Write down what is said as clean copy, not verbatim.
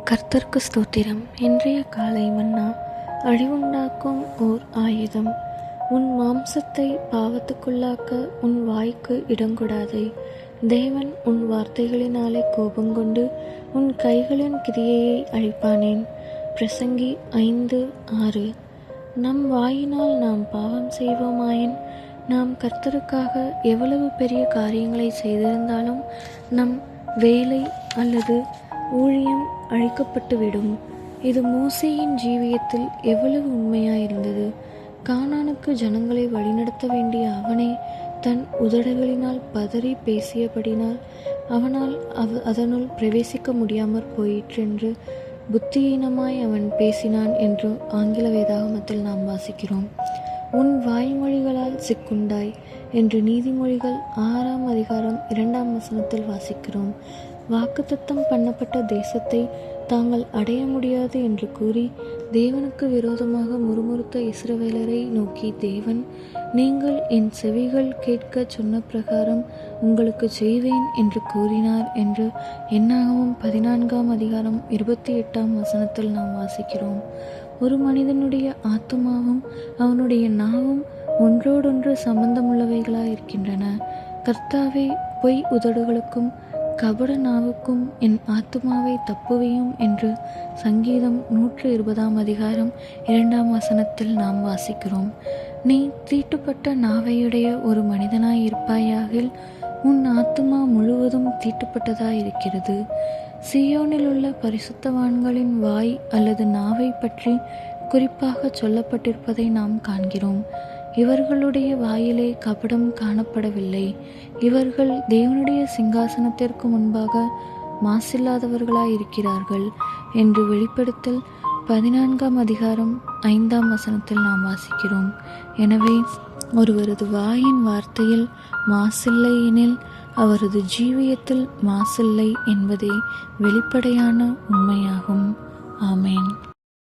கர்த்தருக்கு ஸ்தோத்திரம். இன்றைய காலை மன்னா. அழிவுண்டாக்கும் ஓர் ஆயுதம். உன் மாம்சத்தை பாவத்துக்குள்ளாக்க உன் வாய்க்கு இடங்கொடாதே. தேவன் உன் வார்த்தைகளினாலே கோபங்கொண்டு உன் கைகளின் கிரியையை அழிப்பானேன். பிரசங்கி 5:6. நம் வாயினால் நாம் பாவம் செய்வோமாயின் நாம் கர்த்தருக்காக எவ்வளவு பெரிய காரியங்களை செய்திருந்தாலும் நம் வேலை அல்லது ஊழியம் அழிக்கப்பட்டுவிடும். இது மோசேயின் ஜீவியத்தில் எவ்வளவு உண்மையாயிருந்தது. கானானுக்கு ஜனங்களை வழிநடத்த வேண்டிய அவனே தன் உதடுகளினால் பதறி பேசியபடினால் அவனால் அதனுள் பிரவேசிக்க முடியாமற் போயிற்றென்று புத்தியீனமாய் அவன் பேசினான் என்று ஆங்கில வேதாகமத்தில் நாம் வாசிக்கிறோம். உன் வாய்மொழிகளால் சிக்குண்டாய் என்று நீதிமொழிகள் 6:2 வாசிக்கிறோம். வாக்குத்தத்தம் பண்ணப்பட்ட தேசத்தை தாங்கள் அடைய முடியாது என்று கூறி தேவனுக்கு விரோதமாக முறுமுறுத்த இஸ்ரவேலரை நோக்கி தேவன், நீங்கள் என் செவிகள் கேட்க சொன்ன பிரகாரம் உங்களுக்கு செய்வேன் என்று கூறினார் என்று என்னாகமம் 14:28 நாம் வாசிக்கிறோம். ஒரு மனிதனுடைய ஆத்துமாவும் அவனுடைய நாவும் ஒன்றோடொன்று சம்பந்தமுள்ளவைகளாயிருக்கின்றன. கர்த்தாவே, பொய் உதடுகளுக்கும் கபட நாவுக்கும் என் ஆத்துமாவை தப்புவையும் என்று சங்கீதம் 120:2 நாம் வாசிக்கிறோம். நீ தீட்டுப்பட்ட நாவையுடைய ஒரு மனிதனாயிருப்பாயாகில் உன் ஆத்துமா முழுவதும் தீட்டுப்பட்டதாயிருக்கிறது. சீயோனில் உள்ள பரிசுத்தவான்களின் வாய் அல்லது நாவை பற்றி குறிப்பாக சொல்லப்பட்டிருப்பதை நாம் காண்கிறோம். இவர்களுடைய வாயிலே கபடம் காணப்படவில்லை. இவர்கள் தேவனுடைய சிங்காசனத்திற்கு முன்பாக மாசில்லாதவர்களாயிருக்கிறார்கள் என்று வெளிப்படுத்தல் 14:5 நாம் வாசிக்கிறோம். எனவே ஒருவரது வாயின் வார்த்தையில் மாசில்லை எனில் அவரது ஜீவியத்தில் மாசில்லை என்பதே வெளிப்படையான உண்மையாகும். ஆமேன்.